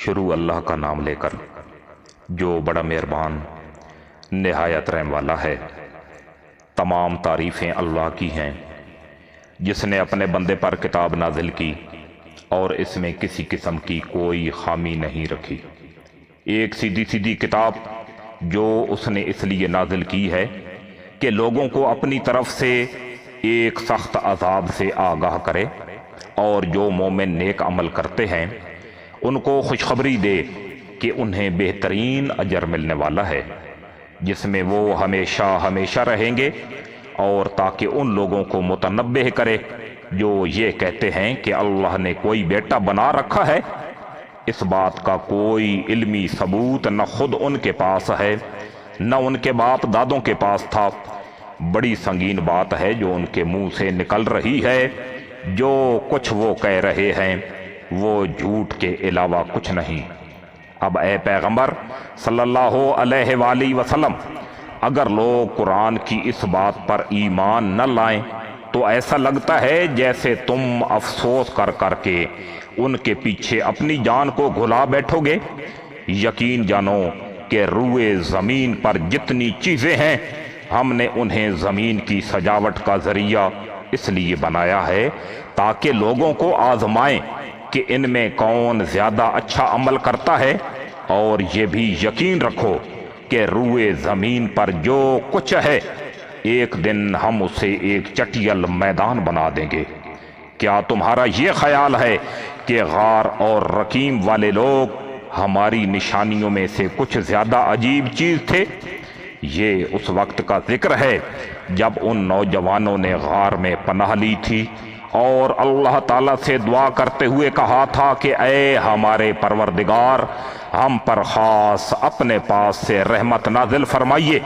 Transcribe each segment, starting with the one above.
شروع اللہ کا نام لے کر جو بڑا مہربان نہایت رحم والا ہے۔ تمام تعریفیں اللہ کی ہیں جس نے اپنے بندے پر کتاب نازل کی اور اس میں کسی قسم کی کوئی خامی نہیں رکھی۔ ایک سیدھی سیدھی کتاب جو اس نے اس لیے نازل کی ہے کہ لوگوں کو اپنی طرف سے ایک سخت عذاب سے آگاہ کرے، اور جو مومن نیک عمل کرتے ہیں ان کو خوشخبری دے کہ انہیں بہترین اجر ملنے والا ہے جس میں وہ ہمیشہ ہمیشہ رہیں گے، اور تاکہ ان لوگوں کو متنبہ کرے جو یہ کہتے ہیں کہ اللہ نے کوئی بیٹا بنا رکھا ہے۔ اس بات کا کوئی علمی ثبوت نہ خود ان کے پاس ہے نہ ان کے باپ دادوں کے پاس تھا۔ بڑی سنگین بات ہے جو ان کے منہ سے نکل رہی ہے۔ جو کچھ وہ کہہ رہے ہیں وہ جھوٹ کے علاوہ کچھ نہیں۔ اب اے پیغمبر صلی اللہ علیہ وآلہ وسلم، اگر لوگ قرآن کی اس بات پر ایمان نہ لائیں تو ایسا لگتا ہے جیسے تم افسوس کر کر کے ان کے پیچھے اپنی جان کو گھلا بیٹھو گے۔ یقین جانو کہ روئے زمین پر جتنی چیزیں ہیں ہم نے انہیں زمین کی سجاوٹ کا ذریعہ اس لیے بنایا ہے تاکہ لوگوں کو آزمائیں کہ ان میں کون زیادہ اچھا عمل کرتا ہے، اور یہ بھی یقین رکھو کہ روئے زمین پر جو کچھ ہے ایک دن ہم اسے ایک چٹیل میدان بنا دیں گے۔ کیا تمہارا یہ خیال ہے کہ غار اور رقیم والے لوگ ہماری نشانیوں میں سے کچھ زیادہ عجیب چیز تھے؟ یہ اس وقت کا ذکر ہے جب ان نوجوانوں نے غار میں پناہ لی تھی اور اللہ تعالیٰ سے دعا کرتے ہوئے کہا تھا کہ اے ہمارے پروردگار، ہم پر خاص اپنے پاس سے رحمت نازل فرمائیے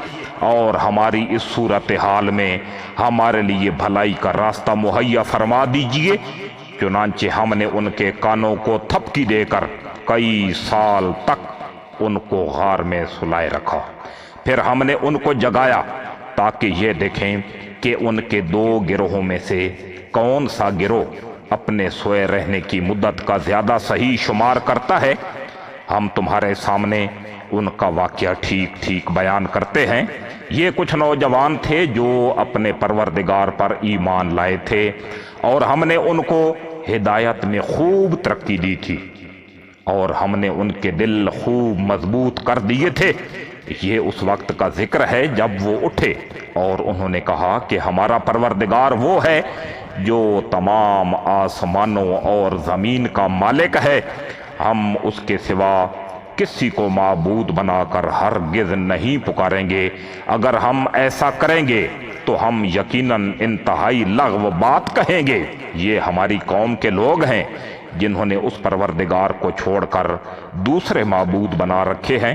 اور ہماری اس صورتحال میں ہمارے لیے بھلائی کا راستہ مہیا فرما دیجئے۔ چنانچہ ہم نے ان کے کانوں کو تھپکی دے کر کئی سال تک ان کو غار میں سلائے رکھا۔ پھر ہم نے ان کو جگایا تاکہ یہ دیکھیں کہ ان کے دو گروہوں میں سے کون سا گروہ اپنے سوئے رہنے کی مدت کا زیادہ صحیح شمار کرتا ہے۔ ہم تمہارے سامنے ان کا واقعہ ٹھیک ٹھیک بیان کرتے ہیں۔ یہ کچھ نوجوان تھے جو اپنے پروردگار پر ایمان لائے تھے، اور ہم نے ان کو ہدایت میں خوب ترقی دی تھی، اور ہم نے ان کے دل خوب مضبوط کر دیے تھے۔ یہ اس وقت کا ذکر ہے جب وہ اٹھے اور انہوں نے کہا کہ ہمارا پروردگار وہ ہے جو تمام آسمانوں اور زمین کا مالک ہے، ہم اس کے سوا کسی کو معبود بنا کر ہرگز نہیں پکاریں گے۔ اگر ہم ایسا کریں گے تو ہم یقیناً انتہائی لغو بات کہیں گے۔ یہ ہماری قوم کے لوگ ہیں جنہوں نے اس پروردگار کو چھوڑ کر دوسرے معبود بنا رکھے ہیں۔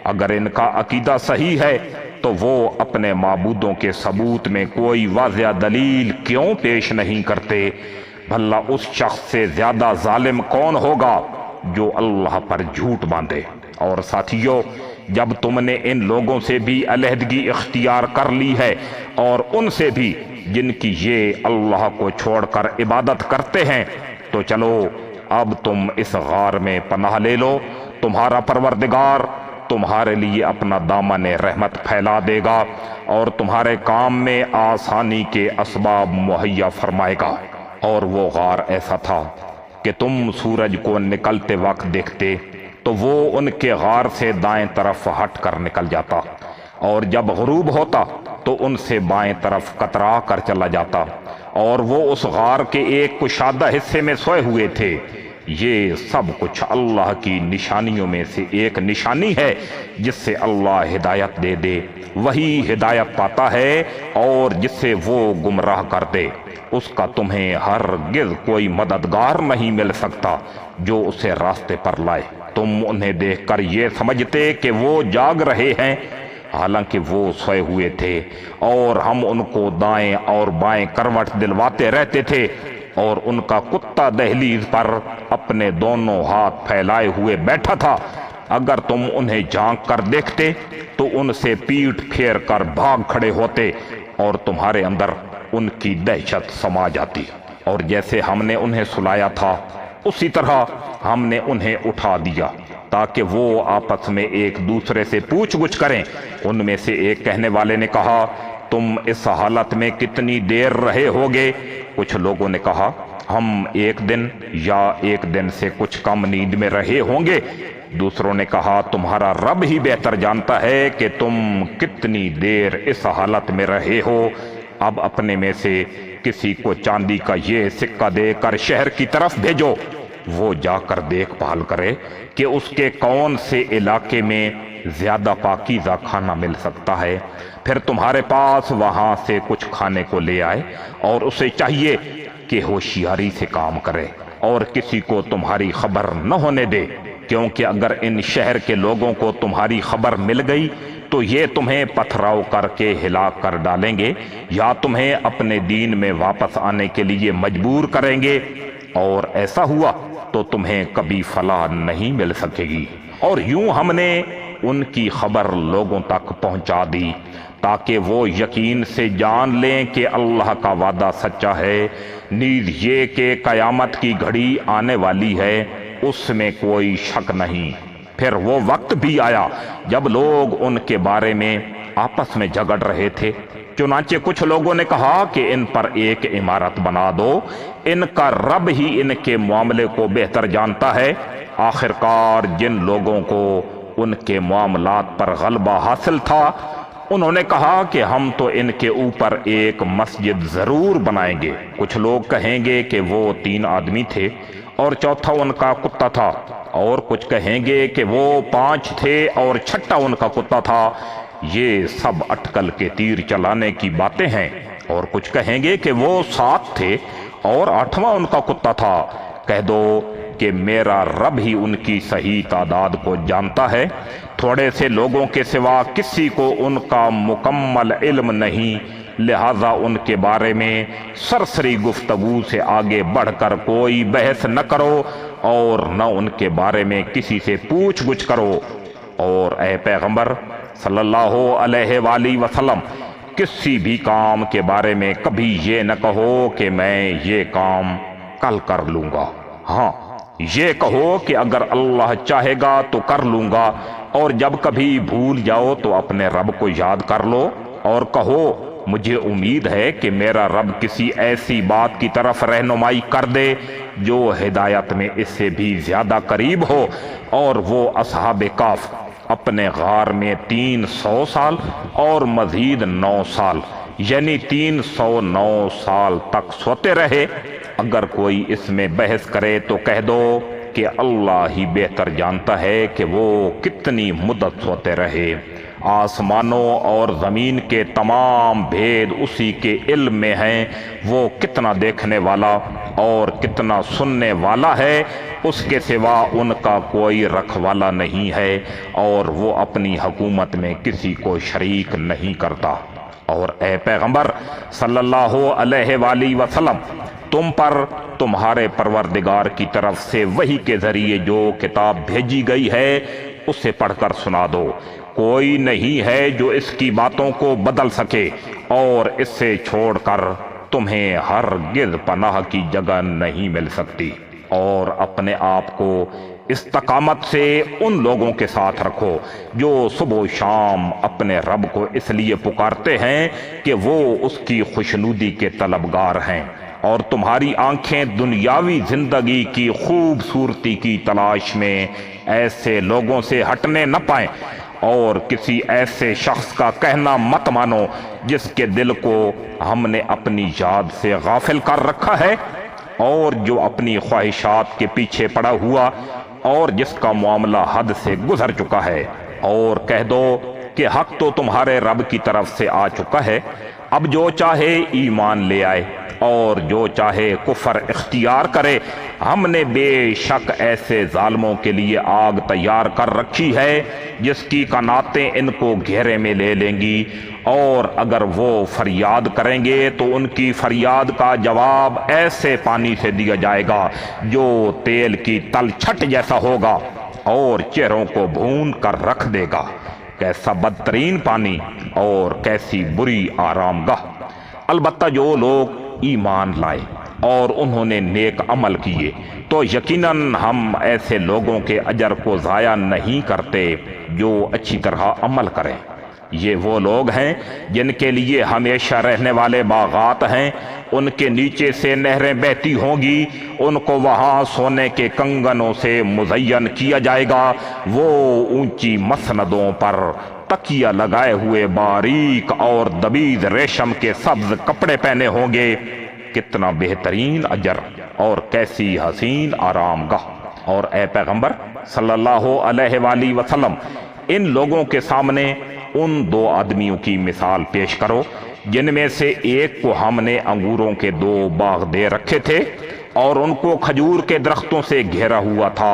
اگر ان کا عقیدہ صحیح ہے تو وہ اپنے معبودوں کے ثبوت میں کوئی واضح دلیل کیوں پیش نہیں کرتے؟ بھلا اس شخص سے زیادہ ظالم کون ہوگا جو اللہ پر جھوٹ باندھے؟ اور ساتھیو، جب تم نے ان لوگوں سے بھی علیحدگی اختیار کر لی ہے، اور ان سے بھی جن کی یہ اللہ کو چھوڑ کر عبادت کرتے ہیں، تو چلو اب تم اس غار میں پناہ لے لو۔ تمہارا پروردگار تمہارے لیے اپنا دامن رحمت پھیلا دے گا اور تمہارے کام میں آسانی کے اسباب مہیا فرمائے گا۔ اور وہ غار ایسا تھا کہ تم سورج کو نکلتے وقت دیکھتے تو وہ ان کے غار سے دائیں طرف ہٹ کر نکل جاتا، اور جب غروب ہوتا تو ان سے بائیں طرف کترا کر چلا جاتا، اور وہ اس غار کے ایک کشادہ حصے میں سوئے ہوئے تھے۔ یہ سب کچھ اللہ کی نشانیوں میں سے ایک نشانی ہے۔ جس سے اللہ ہدایت دے دے وہی ہدایت پاتا ہے، اور جس سے وہ گمراہ کر دے اس کا تمہیں ہرگز کوئی مددگار نہیں مل سکتا جو اسے راستے پر لائے۔ تم انہیں دیکھ کر یہ سمجھتے کہ وہ جاگ رہے ہیں، حالانکہ وہ سوئے ہوئے تھے، اور ہم ان کو دائیں اور بائیں کروٹ دلواتے رہتے تھے، اور ان کا کتا دہلیز پر اپنے دونوں ہاتھ پھیلائے ہوئے بیٹھا تھا۔ اگر تم انہیں جھانک کر دیکھتے تو ان سے پیٹھ پھیر کر بھاگ کھڑے ہوتے، اور تمہارے اندر ان کی دہشت سما جاتی۔ اور جیسے ہم نے انہیں سلایا تھا اسی طرح ہم نے انہیں اٹھا دیا تاکہ وہ آپس میں ایک دوسرے سے پوچھ گچھ کریں۔ ان میں سے ایک کہنے والے نے کہا، تم اس حالت میں کتنی دیر رہے ہوگے؟ کچھ لوگوں نے کہا، ہم 1 دن یا 1 دن سے کچھ کم نیند میں رہے ہوں گے۔ دوسروں نے کہا، تمہارا رب ہی بہتر جانتا ہے کہ تم کتنی دیر اس حالت میں رہے ہو۔ اب اپنے میں سے کسی کو چاندی کا یہ سکہ دے کر شہر کی طرف بھیجو، وہ جا کر دیکھ بھال کرے کہ اس کے کون سے علاقے میں زیادہ پاکیزہ کھانا مل سکتا ہے، پھر تمہارے پاس وہاں سے کچھ کھانے کو لے آئے، اور اسے چاہیے کہ ہوشیاری سے کام کرے اور کسی کو تمہاری خبر نہ ہونے دے، کیونکہ اگر ان شہر کے لوگوں کو تمہاری خبر مل گئی تو یہ تمہیں پتھراؤ کر کے ہلاک کر ڈالیں گے، یا تمہیں اپنے دین میں واپس آنے کے لیے مجبور کریں گے، اور ایسا ہوا تو تمہیں کبھی فلاح نہیں مل سکے گی۔ اور یوں ہم نے ان کی خبر لوگوں تک پہنچا دی تاکہ وہ یقین سے جان لیں کہ اللہ کا وعدہ سچا ہے، نیز یہ کہ قیامت کی گھڑی آنے والی ہے، اس میں کوئی شک نہیں۔ پھر وہ وقت بھی آیا جب لوگ ان کے بارے میں آپس میں جھگڑ رہے تھے، چنانچہ کچھ لوگوں نے کہا کہ ان پر ایک عمارت بنا دو، ان کا رب ہی ان کے معاملے کو بہتر جانتا ہے۔ آخرکار جن لوگوں کو ان کے معاملات پر غلبہ حاصل تھا، انہوں نے کہا کہ ہم تو ان کے اوپر ایک مسجد ضرور بنائیں گے۔ کچھ لوگ کہیں گے کہ وہ 3 آدمی تھے اور چوتھا ان کا کتا تھا، اور کچھ کہیں گے کہ وہ 5 تھے اور چھٹا ان کا کتا تھا۔ یہ سب اٹکل کے تیر چلانے کی باتیں ہیں۔ اور کچھ کہیں گے کہ وہ 7 تھے اور 8واں ان کا کتا تھا۔ کہہ دو کہ میرا رب ہی ان کی صحیح تعداد کو جانتا ہے، تھوڑے سے لوگوں کے سوا کسی کو ان کا مکمل علم نہیں، لہذا ان کے بارے میں سرسری گفتگو سے آگے بڑھ کر کوئی بحث نہ کرو، اور نہ ان کے بارے میں کسی سے پوچھ گچھ کرو۔ اور اے پیغمبر صلی اللہ علیہ وآلہ وسلم، کسی بھی کام کے بارے میں کبھی یہ نہ کہو کہ میں یہ کام کل کر لوں گا، ہاں یہ کہو کہ اگر اللہ چاہے گا تو کر لوں گا، اور جب کبھی بھول جاؤ تو اپنے رب کو یاد کر لو اور کہو، مجھے امید ہے کہ میرا رب کسی ایسی بات کی طرف رہنمائی کر دے جو ہدایت میں اس سے بھی زیادہ قریب ہو۔ اور وہ اصحاب کہف اپنے غار میں 300 سال اور مزید 9 سال یعنی 309 سال تک سوتے رہے۔ اگر کوئی اس میں بحث کرے تو کہہ دو کہ اللہ ہی بہتر جانتا ہے کہ وہ کتنی مدت سوتے رہے۔ آسمانوں اور زمین کے تمام بھید اسی کے علم میں ہیں، وہ کتنا دیکھنے والا اور کتنا سننے والا ہے، اس کے سوا ان کا کوئی رکھوالا نہیں ہے، اور وہ اپنی حکومت میں کسی کو شریک نہیں کرتا۔ اور اے پیغمبر صلی اللہ علیہ وآلہ وسلم، تم پر تمہارے پروردگار کی طرف سے وحی کے ذریعے جو کتاب بھیجی گئی ہے اسے پڑھ کر سنا دو۔ کوئی نہیں ہے جو اس کی باتوں کو بدل سکے، اور اس سے چھوڑ کر تمہیں ہرگز پناہ کی جگہ نہیں مل سکتی۔ اور اپنے آپ کو استقامت سے ان لوگوں کے ساتھ رکھو جو صبح و شام اپنے رب کو اس لیے پکارتے ہیں کہ وہ اس کی خوشنودی کے طلبگار ہیں، اور تمہاری آنکھیں دنیاوی زندگی کی خوبصورتی کی تلاش میں ایسے لوگوں سے ہٹنے نہ پائیں، اور کسی ایسے شخص کا کہنا مت مانو جس کے دل کو ہم نے اپنی یاد سے غافل کر رکھا ہے، اور جو اپنی خواہشات کے پیچھے پڑا ہوا، اور جس کا معاملہ حد سے گزر چکا ہے۔ اور کہہ دو کہ حق تو تمہارے رب کی طرف سے آ چکا ہے، اب جو چاہے ایمان لے آئے اور جو چاہے کفر اختیار کرے۔ ہم نے بے شک ایسے ظالموں کے لیے آگ تیار کر رکھی ہے جس کی قناتیں ان کو گھیرے میں لے لیں گی، اور اگر وہ فریاد کریں گے تو ان کی فریاد کا جواب ایسے پانی سے دیا جائے گا جو تیل کی تل چھٹ جیسا ہوگا اور چہروں کو بھون کر رکھ دے گا۔ کیسا بدترین پانی اور کیسی بری آرام گاہ! البتہ جو لوگ ایمان لائے اور انہوں نے نیک عمل کیے تو یقیناً ہم ایسے لوگوں کے اجر کو ضائع نہیں کرتے جو اچھی طرح عمل کریں۔ یہ وہ لوگ ہیں جن کے لیے ہمیشہ رہنے والے باغات ہیں، ان کے نیچے سے نہریں بہتی ہوں گی، ان کو وہاں سونے کے کنگنوں سے مزین کیا جائے گا، وہ اونچی مسندوں پر تکیہ لگائے ہوئے باریک اور دبیز ریشم کے سبز کپڑے پہنے ہوں گے۔ کتنا بہترین اجر اور کیسی حسین آرام گاہ۔ اور اے پیغمبر صلی اللہ علیہ وآلہ وسلم، ان لوگوں کے سامنے ان دو آدمیوں کی مثال پیش کرو جن میں سے ایک کو ہم نے انگوروں کے 2 باغ دے رکھے تھے اور ان کو کھجور کے درختوں سے گھیرا ہوا تھا،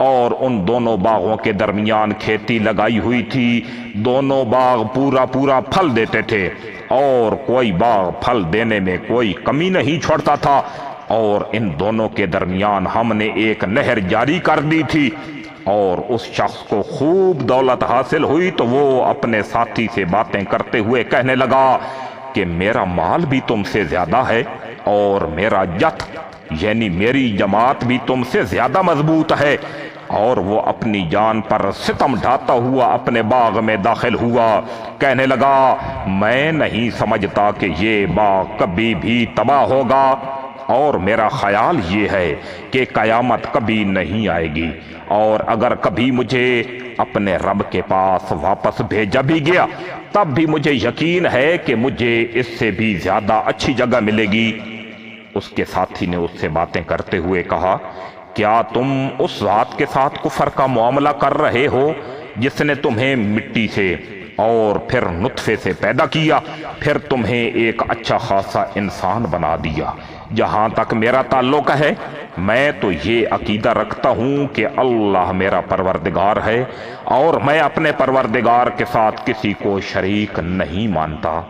اور ان دونوں باغوں کے درمیان کھیتی لگائی ہوئی تھی، دونوں باغ پورا پورا پھل دیتے تھے اور کوئی باغ پھل دینے میں کوئی کمی نہیں چھوڑتا تھا، اور ان دونوں کے درمیان ہم نے ایک نہر جاری کر دی تھی۔ اور اس شخص کو خوب دولت حاصل ہوئی تو وہ اپنے ساتھی سے باتیں کرتے ہوئے کہنے لگا کہ میرا مال بھی تم سے زیادہ ہے اور میرا جتھ یعنی میری جماعت بھی تم سے زیادہ مضبوط ہے، اور وہ اپنی جان پر ستم ڈھاتا ہوا اپنے باغ میں داخل ہوا، کہنے لگا میں نہیں سمجھتا کہ یہ باغ کبھی بھی تباہ ہوگا، اور میرا خیال یہ ہے کہ قیامت کبھی نہیں آئے گی، اور اگر کبھی مجھے اپنے رب کے پاس واپس بھیجا بھی گیا تب بھی مجھے یقین ہے کہ مجھے اس سے بھی زیادہ اچھی جگہ ملے گی۔ اس کے ساتھی نے اس سے باتیں کرتے ہوئے کہا کیا تم اس ذات کے ساتھ کفر کا معاملہ کر رہے ہو جس نے تمہیں مٹی سے اور پھر نطفے سے پیدا کیا، پھر تمہیں ایک اچھا خاصا انسان بنا دیا؟ جہاں تک میرا تعلق ہے میں تو یہ عقیدہ رکھتا ہوں کہ اللہ میرا پروردگار ہے، اور میں اپنے پروردگار کے ساتھ کسی کو شریک نہیں مانتا۔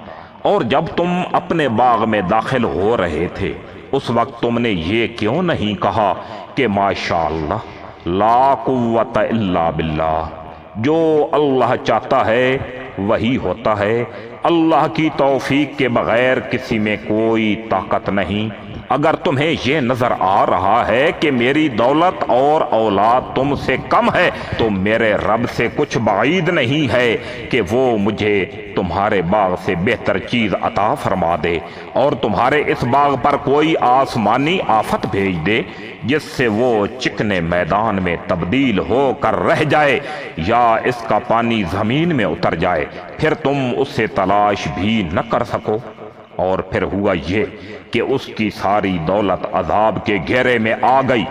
اور جب تم اپنے باغ میں داخل ہو رہے تھے اس وقت تم نے یہ کیوں نہیں کہا کہ ماشاءاللہ لا قوت الا باللہ، جو اللہ چاہتا ہے وہی ہوتا ہے، اللہ کی توفیق کے بغیر کسی میں کوئی طاقت نہیں۔ اگر تمہیں یہ نظر آ رہا ہے کہ میری دولت اور اولاد تم سے کم ہے تو میرے رب سے کچھ بعید نہیں ہے کہ وہ مجھے تمہارے باغ سے بہتر چیز عطا فرما دے اور تمہارے اس باغ پر کوئی آسمانی آفت بھیج دے جس سے وہ چکنے میدان میں تبدیل ہو کر رہ جائے یا اس کا پانی زمین میں اتر جائے، پھر تم اس سے تلاش بھی نہ کر سکو۔ اور پھر ہوا یہ کہ اس کی ساری دولت عذاب کے گھیرے میں آ گئی،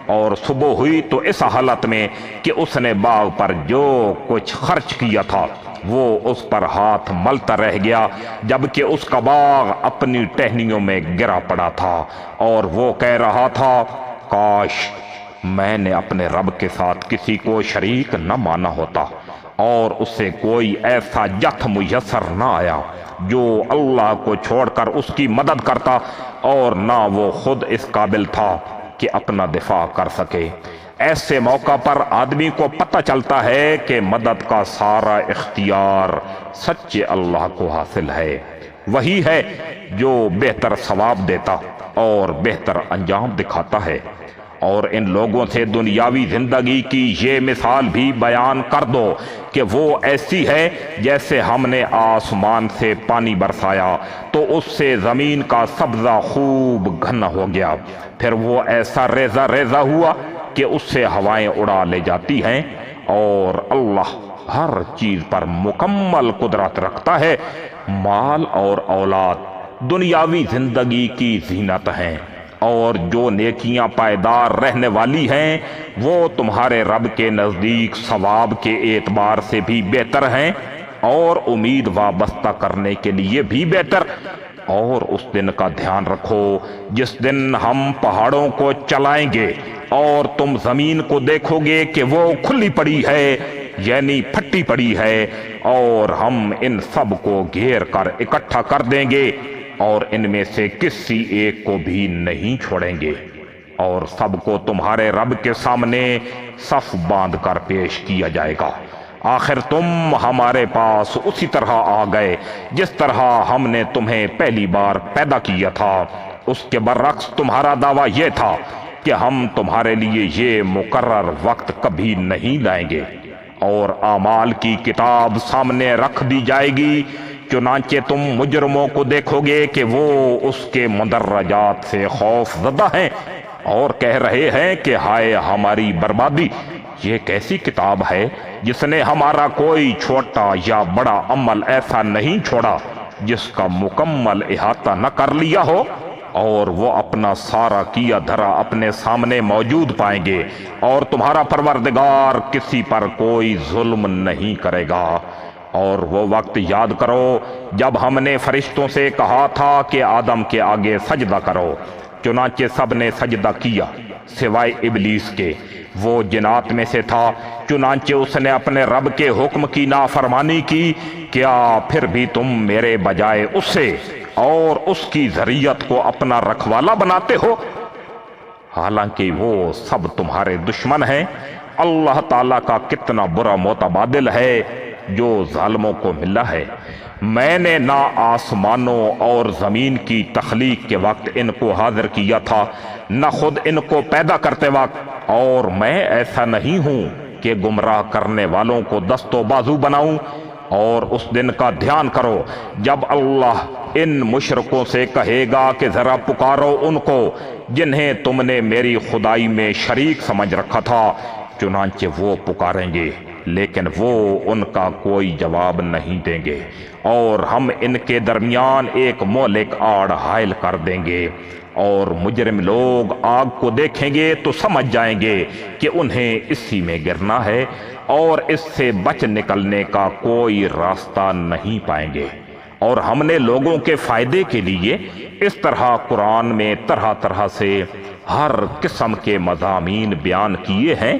اور صبح ہوئی تو اس حالت میں کہ اس نے باغ پر جو کچھ خرچ کیا تھا وہ اس پر ہاتھ ملتا رہ گیا، جبکہ اس کا باغ اپنی ٹہنیوں میں گرا پڑا تھا، اور وہ کہہ رہا تھا کاش میں نے اپنے رب کے ساتھ کسی کو شریک نہ مانا ہوتا، اور اس سے کوئی ایسا جتھ میسر نہ آیا جو اللہ کو چھوڑ کر اس کی مدد کرتا، اور نہ وہ خود اس قابل تھا کہ اپنا دفاع کر سکے۔ ایسے موقع پر آدمی کو پتہ چلتا ہے کہ مدد کا سارا اختیار سچے اللہ کو حاصل ہے، وہی ہے جو بہتر ثواب دیتا اور بہتر انجام دکھاتا ہے۔ اور ان لوگوں سے دنیاوی زندگی کی یہ مثال بھی بیان کر دو کہ وہ ایسی ہے جیسے ہم نے آسمان سے پانی برسایا تو اس سے زمین کا سبزہ خوب گھنا ہو گیا، پھر وہ ایسا ریزہ ریزہ ہوا کہ اس سے ہوائیں اڑا لے جاتی ہیں، اور اللہ ہر چیز پر مکمل قدرت رکھتا ہے۔ مال اور اولاد دنیاوی زندگی کی زینت ہیں، اور جو نیکیاں پائیدار رہنے والی ہیں وہ تمہارے رب کے نزدیک ثواب کے اعتبار سے بھی بہتر ہیں اور امید وابستہ کرنے کے لیے بھی بہتر۔ اور اس دن کا دھیان رکھو جس دن ہم پہاڑوں کو چلائیں گے اور تم زمین کو دیکھو گے کہ وہ کھلی پڑی ہے یعنی پھٹی پڑی ہے، اور ہم ان سب کو گھیر کر اکٹھا کر دیں گے اور ان میں سے کسی ایک کو بھی نہیں چھوڑیں گے، اور سب کو تمہارے رب کے سامنے صف باندھ کر پیش کیا جائے گا۔ آخر تم ہمارے پاس اسی طرح آ گئے جس طرح ہم نے تمہیں پہلی بار پیدا کیا تھا، اس کے برعکس تمہارا دعویٰ یہ تھا کہ ہم تمہارے لیے یہ مقرر وقت کبھی نہیں لائیں گے، اور اعمال کی کتاب سامنے رکھ دی جائے گی، چنانچہ تم مجرموں کو دیکھو گے کہ وہ اس کے مدرجات سے خوف زدہ ہیں اور کہہ رہے ہیں کہ ہائے ہماری بربادی۔ یہ کیسی کتاب ہے جس نے ہمارا کوئی چھوٹا یا بڑا عمل ایسا نہیں چھوڑا جس کا مکمل احاطہ نہ کر لیا ہو، اور وہ اپنا سارا کیا دھرا اپنے سامنے موجود پائیں گے، اور تمہارا پروردگار کسی پر کوئی ظلم نہیں کرے گا۔ اور وہ وقت یاد کرو جب ہم نے فرشتوں سے کہا تھا کہ آدم کے آگے سجدہ کرو، چنانچہ سب نے سجدہ کیا سوائے ابلیس کے، وہ جنات میں سے تھا، چنانچہ اس نے اپنے رب کے حکم کی نافرمانی کی۔ کیا پھر بھی تم میرے بجائے اسے اور اس کی ذریت کو اپنا رکھوالا بناتے ہو؟ حالانکہ وہ سب تمہارے دشمن ہیں۔ اللہ تعالیٰ کا کتنا برا متبادل ہے جو ظالموں کو ملا ہے۔ میں نے نہ آسمانوں اور زمین کی تخلیق کے وقت ان کو حاضر کیا تھا، نہ خود ان کو پیدا کرتے وقت، اور میں ایسا نہیں ہوں کہ گمراہ کرنے والوں کو دست و بازو بناؤں۔ اور اس دن کا دھیان کرو جب اللہ ان مشرکوں سے کہے گا کہ ذرا پکارو ان کو جنہیں تم نے میری خدائی میں شریک سمجھ رکھا تھا، چنانچہ وہ پکاریں گے لیکن وہ ان کا کوئی جواب نہیں دیں گے، اور ہم ان کے درمیان ایک مہلک آڑ حائل کر دیں گے، اور مجرم لوگ آگ کو دیکھیں گے تو سمجھ جائیں گے کہ انہیں اسی میں گرنا ہے، اور اس سے بچ نکلنے کا کوئی راستہ نہیں پائیں گے۔ اور ہم نے لوگوں کے فائدے کے لیے اس طرح قرآن میں طرح طرح سے ہر قسم کے مضامین بیان کیے ہیں،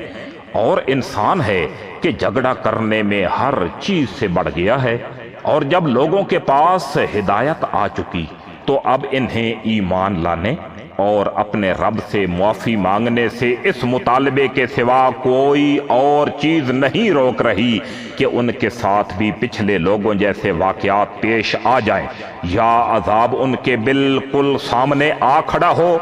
اور انسان ہے کہ جھگڑا کرنے میں ہر چیز سے بڑھ گیا ہے۔ اور جب لوگوں کے پاس ہدایت آ چکی تو اب انہیں ایمان لانے اور اپنے رب سے معافی مانگنے سے اس مطالبے کے سوا کوئی اور چیز نہیں روک رہی کہ ان کے ساتھ بھی پچھلے لوگوں جیسے واقعات پیش آ جائیں، یا عذاب ان کے بالکل سامنے آ کھڑا ہو۔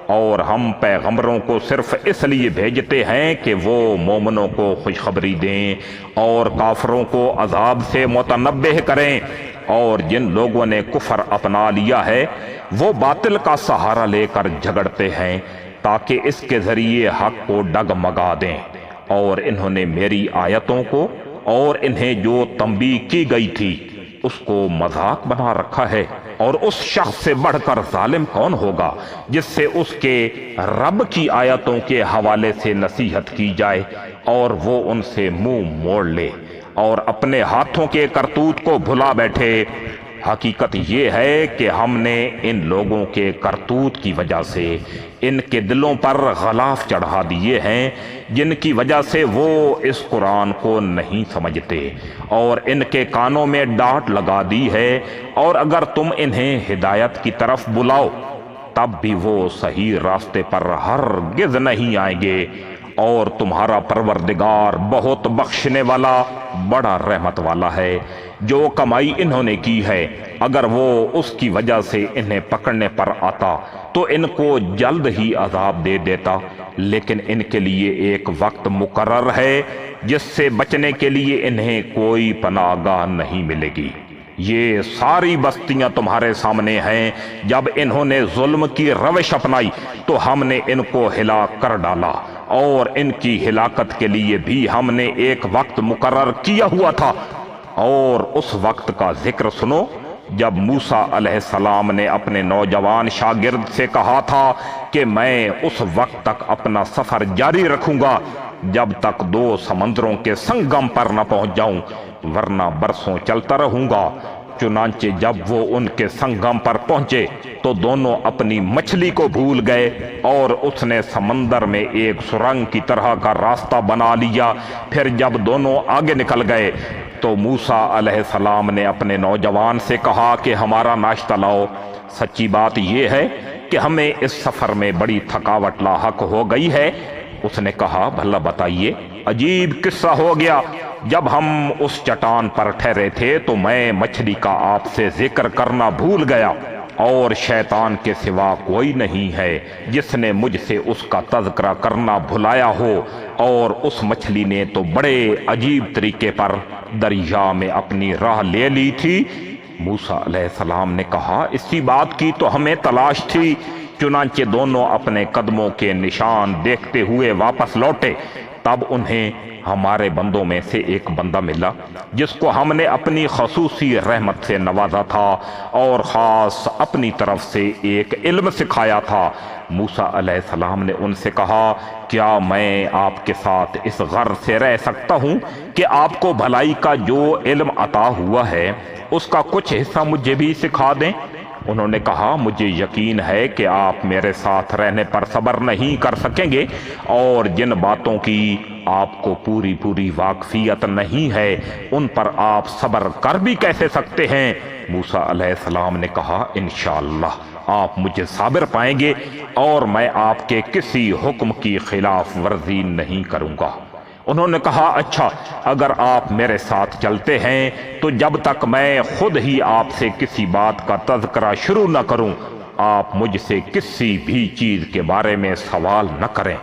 اور ہم پیغمبروں کو صرف اس لیے بھیجتے ہیں کہ وہ مومنوں کو خوشخبری دیں اور کافروں کو عذاب سے متنبہ کریں، اور جن لوگوں نے کفر اپنا لیا ہے وہ باطل کا سہارا لے کر جھگڑتے ہیں تاکہ اس کے ذریعے حق کو ڈگمگا دیں، اور انہوں نے میری آیتوں کو اور انہیں جو تنبیہ کی گئی تھی اس کو مذاق بنا رکھا ہے۔ اور اس شخص سے بڑھ کر ظالم کون ہوگا جس سے اس کے رب کی آیتوں کے حوالے سے نصیحت کی جائے اور وہ ان سے منہ موڑ لے اور اپنے ہاتھوں کے کرتوت کو بھلا بیٹھے۔ حقیقت یہ ہے کہ ہم نے ان لوگوں کے کرتوت کی وجہ سے ان کے دلوں پر غلاف چڑھا دیے ہیں، جن کی وجہ سے وہ اس قرآن کو نہیں سمجھتے، اور ان کے کانوں میں ڈانٹ لگا دی ہے، اور اگر تم انہیں ہدایت کی طرف بلاؤ تب بھی وہ صحیح راستے پر ہرگز نہیں آئیں گے۔ اور تمہارا پروردگار بہت بخشنے والا بڑا رحمت والا ہے۔ جو کمائی انہوں نے کی ہے اگر وہ اس کی وجہ سے انہیں پکڑنے پر آتا تو ان کو جلد ہی عذاب دے دیتا، لیکن ان کے لیے ایک وقت مقرر ہے جس سے بچنے کے لیے انہیں کوئی پناہ گاہ نہیں ملے گی۔ یہ ساری بستیاں تمہارے سامنے ہیں۔ جب انہوں نے ظلم کی روش اپنائی تو ہم نے ان کو ہلاک کر ڈالا، اور ان کی ہلاکت کے لیے بھی ہم نے ایک وقت مقرر کیا ہوا تھا۔ اور اس وقت کا ذکر سنو جب موسیٰ علیہ السلام نے اپنے نوجوان شاگرد سے کہا تھا کہ میں اس وقت تک اپنا سفر جاری رکھوں گا جب تک 2 سمندروں کے سنگم پر نہ پہنچ جاؤں، ورنہ برسوں چلتا رہوں گا۔ چنانچہ جب وہ ان کے سنگم پر پہنچے تو دونوں اپنی مچھلی کو بھول گئے، اور اس نے سمندر میں ایک سرنگ کی طرح کا راستہ بنا لیا۔ پھر جب دونوں آگے نکل گئے تو موسیٰ علیہ السلام نے اپنے نوجوان سے کہا کہ ہمارا ناشتہ لاؤ۔ سچی بات یہ ہے کہ ہمیں اس سفر میں بڑی تھکاوٹ لاحق ہو گئی ہے۔ اس نے کہا بھلا بتائیے۔ عجیب قصہ ہو گیا، جب ہم اس چٹان پر ٹھہرے تھے تو میں مچھلی کا آپ سے ذکر کرنا بھول گیا، اور شیطان کے سوا کوئی نہیں ہے جس نے مجھ سے اس کا تذکرہ کرنا بھلایا ہو، اور اس مچھلی نے تو بڑے عجیب طریقے پر دریا میں اپنی راہ لے لی تھی۔ موسیٰ علیہ السلام نے کہا اسی بات کی تو ہمیں تلاش تھی۔ چنانچہ دونوں اپنے قدموں کے نشان دیکھتے ہوئے واپس لوٹے۔ تب انہیں ہمارے بندوں میں سے ایک بندہ ملا جس کو ہم نے اپنی خصوصی رحمت سے نوازا تھا اور خاص اپنی طرف سے ایک علم سکھایا تھا۔ موسیٰ علیہ السلام نے ان سے کہا کیا میں آپ کے ساتھ اس غرض سے رہ سکتا ہوں کہ آپ کو بھلائی کا جو علم عطا ہوا ہے اس کا کچھ حصہ مجھے بھی سکھا دیں؟ انہوں نے کہا مجھے یقین ہے کہ آپ میرے ساتھ رہنے پر صبر نہیں کر سکیں گے، اور جن باتوں کی آپ کو پوری واقفیت نہیں ہے ان پر آپ صبر کر بھی کیسے سکتے ہیں؟ موسیٰ علیہ السلام نے کہا انشاءاللہ آپ مجھے صابر پائیں گے اور میں آپ کے کسی حکم کی خلاف ورزی نہیں کروں گا۔ انہوں نے کہا اچھا، اگر آپ میرے ساتھ چلتے ہیں تو جب تک میں خود ہی آپ سے کسی بات کا تذکرہ شروع نہ کروں آپ مجھ سے کسی بھی چیز کے بارے میں سوال نہ کریں۔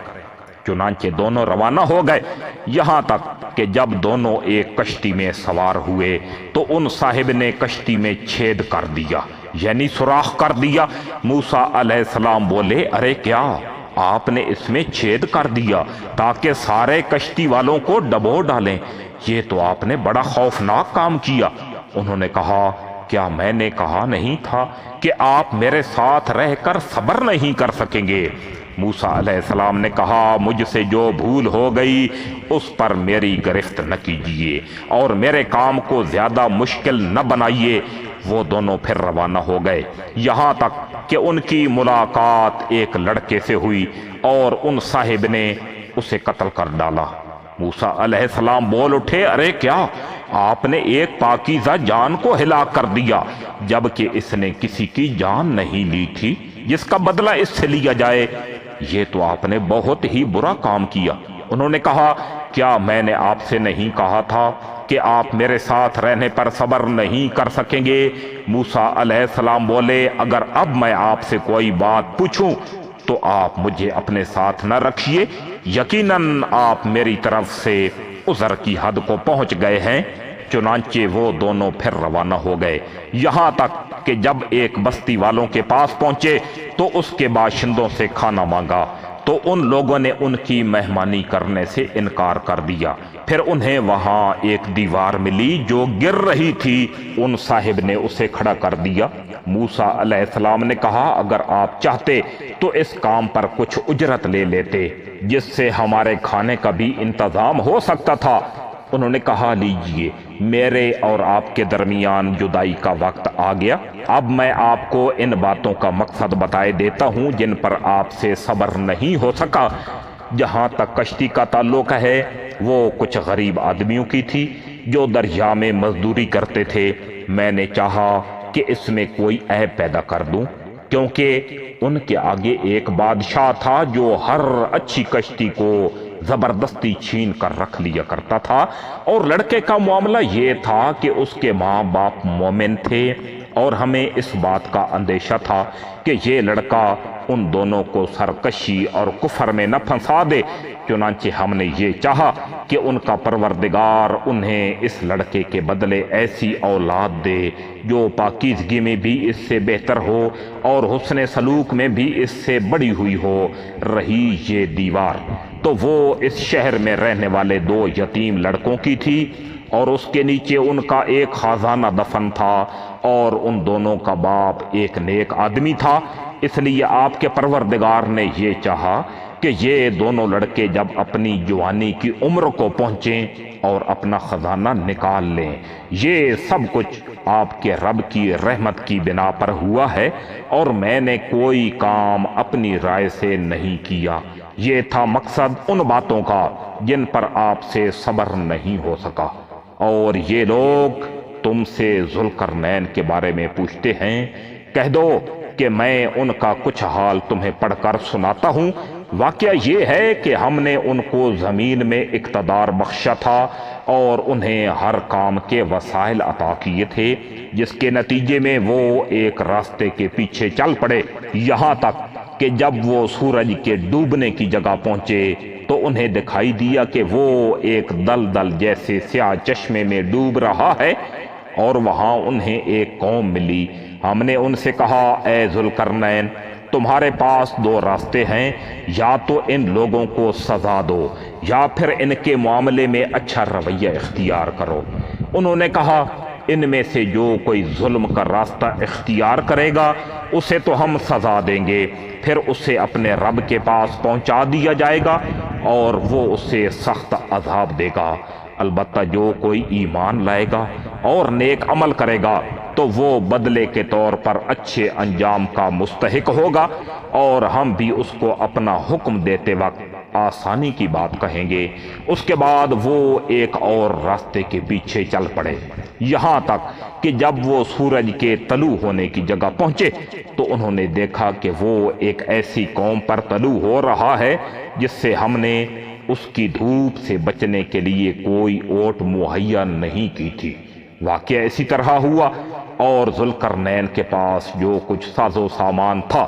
چنانچہ دونوں روانہ ہو گئے، یہاں تک کہ جب دونوں ایک کشتی میں سوار ہوئے تو ان صاحب نے کشتی میں چھید کر دیا، یعنی سوراخ کر دیا۔ موسیٰ علیہ السلام بولے ارے کیا آپ نے اس میں چھید کر دیا تاکہ سارے کشتی والوں کو ڈبو ڈالیں؟ یہ تو آپ نے بڑا خوفناک کام کیا۔ انہوں نے کہا کیا میں نے کہا نہیں تھا کہ آپ میرے ساتھ رہ کر صبر نہیں کر سکیں گے؟ موسیٰ علیہ السلام نے کہا مجھ سے جو بھول ہو گئی اس پر میری گرفت نہ کیجیے اور میرے کام کو زیادہ مشکل نہ بنائیے۔ وہ دونوں پھر روانہ ہو گئے، یہاں تک کہ ان کی ملاقات ایک لڑکے سے ہوئی اور ان صاحب نے اسے قتل کر ڈالا۔ موسیٰ علیہ السلام بول اٹھے ارے کیا آپ نے ایک پاکیزہ جان کو ہلاک کر دیا جبکہ اس نے کسی کی جان نہیں لی تھی جس کا بدلہ اس سے لیا جائے؟ یہ تو آپ نے بہت ہی برا کام کیا۔ انہوں نے کہا کیا میں نے آپ سے نہیں کہا تھا کہ آپ میرے ساتھ رہنے پر صبر نہیں کر سکیں گے؟ موسیٰ علیہ السلام بولے اگر اب میں آپ سے کوئی بات پوچھوں تو آپ مجھے اپنے ساتھ نہ رکھیے، یقیناً آپ میری طرف سے عذر کی حد کو پہنچ گئے ہیں۔ چنانچہ وہ دونوں پھر روانہ ہو گئے، یہاں تک کہ جب ایک بستی والوں کے پاس پہنچے تو اس کے باشندوں سے کھانا مانگا تو ان لوگوں نے ان کی مہمانی کرنے سے انکار کر دیا۔ پھر انہیں وہاں ایک دیوار ملی جو گر رہی تھی، ان صاحب نے اسے کھڑا کر دیا۔ موسیٰ علیہ السلام نے کہا اگر آپ چاہتے تو اس کام پر کچھ اجرت لے لیتے جس سے ہمارے کھانے کا بھی انتظام ہو سکتا تھا۔ انہوں نے کہا لیجئے، میرے اور آپ کے درمیان جدائی کا وقت آ گیا، اب میں آپ کو ان باتوں کا مقصد بتائے دیتا ہوں جن پر آپ سے صبر نہیں ہو سکا۔ جہاں تک کشتی کا تعلق ہے وہ کچھ غریب آدمیوں کی تھی جو دریا میں مزدوری کرتے تھے۔ میں نے چاہا کہ اس میں کوئی عیب پیدا کر دوں کیونکہ ان کے آگے ایک بادشاہ تھا جو ہر اچھی کشتی کو زبردستی چھین کر رکھ لیا کرتا تھا، اور لڑکے کا معاملہ یہ تھا کہ اس کے ماں باپ مومن تھے اور ہمیں اس بات کا اندیشہ تھا کہ یہ لڑکا ان دونوں کو سرکشی اور کفر میں نہ پھنسا دے۔ چنانچہ ہم نے یہ چاہا کہ ان کا پروردگار انہیں اس لڑکے کے بدلے ایسی اولاد دے جو پاکیزگی میں بھی اس سے بہتر ہو اور حسن سلوک میں بھی اس سے بڑی ہوئی ہو۔ رہی یہ دیوار تو وہ اس شہر میں رہنے والے 2 یتیم لڑکوں کی تھی، اور اس کے نیچے ان کا ایک خزانہ دفن تھا، اور ان دونوں کا باپ ایک نیک آدمی تھا۔ اس لیے آپ کے پروردگار نے یہ چاہا کہ یہ دونوں لڑکے جب اپنی جوانی کی عمر کو پہنچیں اور اپنا خزانہ نکال لیں۔ یہ سب کچھ آپ کے رب کی رحمت کی بنا پر ہوا ہے، اور میں نے کوئی کام اپنی رائے سے نہیں کیا۔ یہ تھا مقصد ان باتوں کا جن پر آپ سے صبر نہیں ہو سکا۔ اور یہ لوگ تم سے ذوالقرنین کے بارے میں پوچھتے ہیں، کہہ دو کہ میں ان کا کچھ حال تمہیں پڑھ کر سناتا ہوں واقعہ یہ ہے کہ ہم نے ان کو زمین میں اقتدار بخشا تھا اور انہیں ہر کام کے وسائل عطا کیے تھے، جس کے نتیجے میں وہ ایک راستے کے پیچھے چل پڑے، یہاں تک کہ جب وہ سورج کے ڈوبنے کی جگہ پہنچے تو انہیں دکھائی دیا کہ وہ ایک دلدل جیسے سیاہ چشمے میں ڈوب رہا ہے، اور وہاں انہیں ایک قوم ملی۔ ہم نے ان سے کہا، اے ذوالقرنین، تمہارے پاس دو راستے ہیں، یا تو ان لوگوں کو سزا دو یا پھر ان کے معاملے میں اچھا رویہ اختیار کرو۔ انہوں نے کہا، ان میں سے جو کوئی ظلم کا راستہ اختیار کرے گا اسے تو ہم سزا دیں گے، پھر اسے اپنے رب کے پاس پہنچا دیا جائے گا اور وہ اسے سخت عذاب دے گا۔ البتہ جو کوئی ایمان لائے گا اور نیک عمل کرے گا تو وہ بدلے کے طور پر اچھے انجام کا مستحق ہوگا، اور ہم بھی اس کو اپنا حکم دیتے وقت آسانی کی بات کہیں گے۔ اس کے بعد وہ ایک اور راستے کے پیچھے چل پڑے، یہاں تک کہ جب وہ سورج کے طلوع ہونے کی جگہ پہنچے تو انہوں نے دیکھا کہ وہ ایک ایسی قوم پر طلوع ہو رہا ہے جس سے ہم نے اس کی دھوپ سے بچنے کے لیے کوئی اوٹ مہیا نہیں کی تھی۔ واقعہ اسی طرح ہوا، اور ذوالقرنین کے پاس جو کچھ ساز و سامان تھا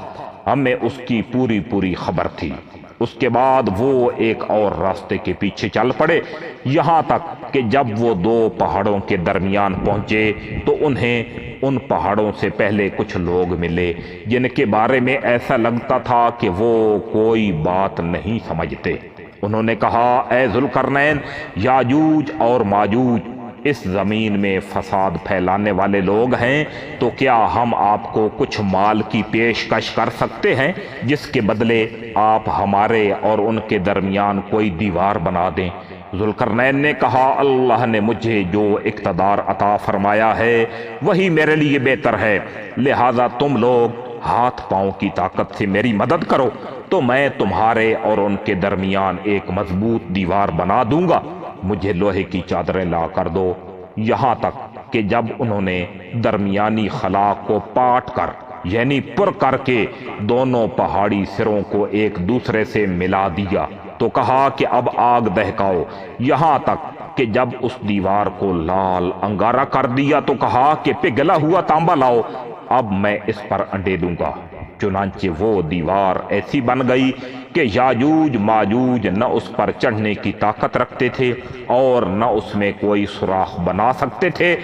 ہمیں اس کی پوری خبر تھی۔ اس کے بعد وہ ایک اور راستے کے پیچھے چل پڑے، یہاں تک کہ جب وہ دو پہاڑوں کے درمیان پہنچے تو انہیں ان پہاڑوں سے پہلے کچھ لوگ ملے جن کے بارے میں ایسا لگتا تھا کہ وہ کوئی بات نہیں سمجھتے۔ انہوں نے کہا، اے ذوالقرنین، یاجوج اور ماجوج اس زمین میں فساد پھیلانے والے لوگ ہیں، تو کیا ہم آپ کو کچھ مال کی پیشکش کر سکتے ہیں جس کے بدلے آپ ہمارے اور ان کے درمیان کوئی دیوار بنا دیں؟ ذوالقرنین نے کہا، اللہ نے مجھے جو اقتدار عطا فرمایا ہے وہی میرے لیے بہتر ہے، لہذا تم لوگ ہاتھ پاؤں کی طاقت سے میری مدد کرو تو میں تمہارے اور ان کے درمیان ایک مضبوط دیوار بنا دوں گا۔ مجھے لوہے کی چادریں لا کر دو۔ یہاں تک کہ جب انہوں نے درمیانی خلا کو پاٹ کر یعنی پر کر کے دونوں پہاڑی سروں کو ایک دوسرے سے ملا دیا تو کہا کہ اب آگ دہکاؤ۔ یہاں تک کہ جب اس دیوار کو لال انگارہ کر دیا تو کہا کہ پگھلا ہوا تانبا لاؤ، اب میں اس پر انڈے دوں گا۔ چنانچہ وہ دیوار ایسی بن گئی کہ یاجوج ماجوج نہ اس پر چڑھنے کی طاقت رکھتے تھے اور نہ اس میں کوئی سوراخ بنا سکتے تھے۔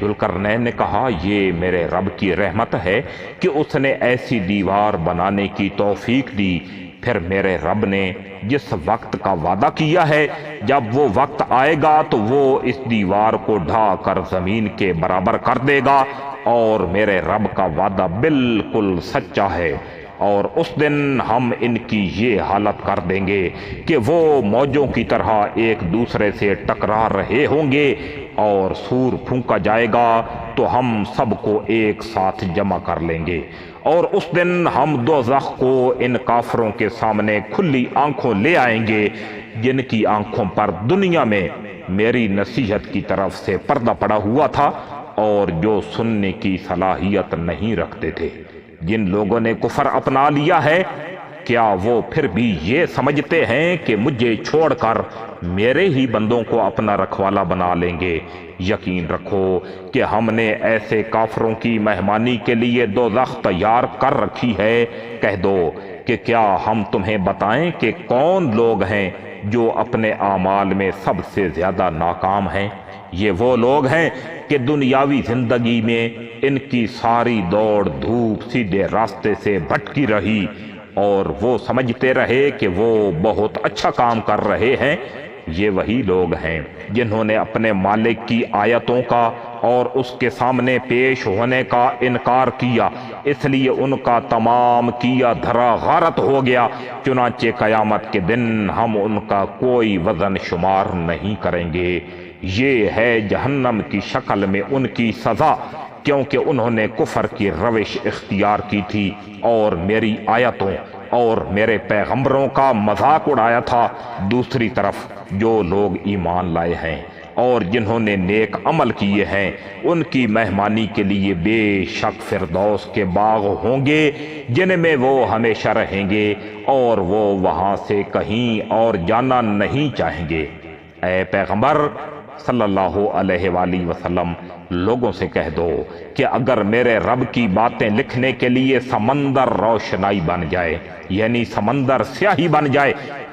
ذوالقرنین نے کہا، یہ میرے رب کی رحمت ہے کہ اس نے ایسی دیوار بنانے کی توفیق دی۔ پھر میرے رب نے جس وقت کا وعدہ کیا ہے، جب وہ وقت آئے گا تو وہ اس دیوار کو ڈھا کر زمین کے برابر کر دے گا، اور میرے رب کا وعدہ بالکل سچا ہے۔ اور اس دن ہم ان کی یہ حالت کر دیں گے کہ وہ موجوں کی طرح ایک دوسرے سے ٹکرا رہے ہوں گے، اور سور پھونکا جائے گا تو ہم سب کو ایک ساتھ جمع کر لیں گے، اور اس دن ہم دوزخ کو ان کافروں کے سامنے کھلی آنکھوں لے آئیں گے جن کی آنکھوں پر دنیا میں میری نصیحت کی طرف سے پردہ پڑا ہوا تھا اور جو سننے کی صلاحیت نہیں رکھتے تھے۔ جن لوگوں نے کفر اپنا لیا ہے، کیا وہ پھر بھی یہ سمجھتے ہیں کہ مجھے چھوڑ کر میرے ہی بندوں کو اپنا رکھوالا بنا لیں گے؟ یقین رکھو کہ ہم نے ایسے کافروں کی مہمانی کے لیے دوزخ تیار کر رکھی ہے۔ کہہ دو کہ کیا ہم تمہیں بتائیں کہ کون لوگ ہیں جو اپنے اعمال میں سب سے زیادہ ناکام ہیں؟ یہ وہ لوگ ہیں کہ دنیاوی زندگی میں ان کی ساری دوڑ دھوپ سیدھے راستے سے بھٹکی رہی، اور وہ سمجھتے رہے کہ وہ بہت اچھا کام کر رہے ہیں۔ یہ وہی لوگ ہیں جنہوں نے اپنے مالک کی آیتوں کا اور اس کے سامنے پیش ہونے کا انکار کیا، اس لیے ان کا تمام کیا دھرا غارت ہو گیا۔ چنانچہ قیامت کے دن ہم ان کا کوئی وزن شمار نہیں کریں گے۔ یہ ہے جہنم کی شکل میں ان کی سزا، کیونکہ انہوں نے کفر کی روش اختیار کی تھی اور میری آیتوں اور میرے پیغمبروں کا مذاق اڑایا تھا۔ دوسری طرف جو لوگ ایمان لائے ہیں اور جنہوں نے نیک عمل کیے ہیں ان کی مہمانی کے لیے بے شک فردوس کے باغ ہوں گے جن میں وہ ہمیشہ رہیں گے اور وہ وہاں سے کہیں اور جانا نہیں چاہیں گے۔ اے پیغمبر صلی اللہ علیہ وآلہ وسلم، لوگوں سے کہہ دو کہ اگر میرے رب کی باتیں لکھنے کے لیے سمندر روشنائی بن جائے، یعنی سمندر سیاہی بن جائے،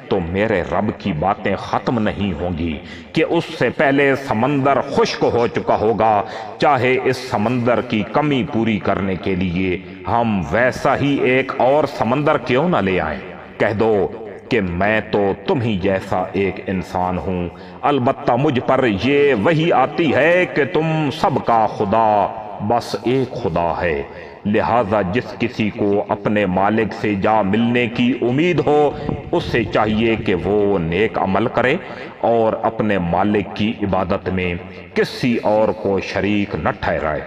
تو میرے رب کی باتیں ختم نہیں ہوں گی کہ اس سے پہلے سمندر خشک ہو چکا ہوگا، چاہے اس سمندر کی کمی پوری کرنے کے لیے ہم ویسا ہی ایک اور سمندر کیوں نہ لے آئیں۔ کہہ دو کہ میں تو تم ہی جیسا ایک انسان ہوں، البتہ مجھ پر یہ وحی آتی ہے کہ تم سب کا خدا بس ایک خدا ہے، لہذا جس کسی کو اپنے مالک سے جا ملنے کی امید ہو اس سے چاہیے کہ وہ نیک عمل کرے اور اپنے مالک کی عبادت میں کسی اور کو شریک نہ ٹھہرائے۔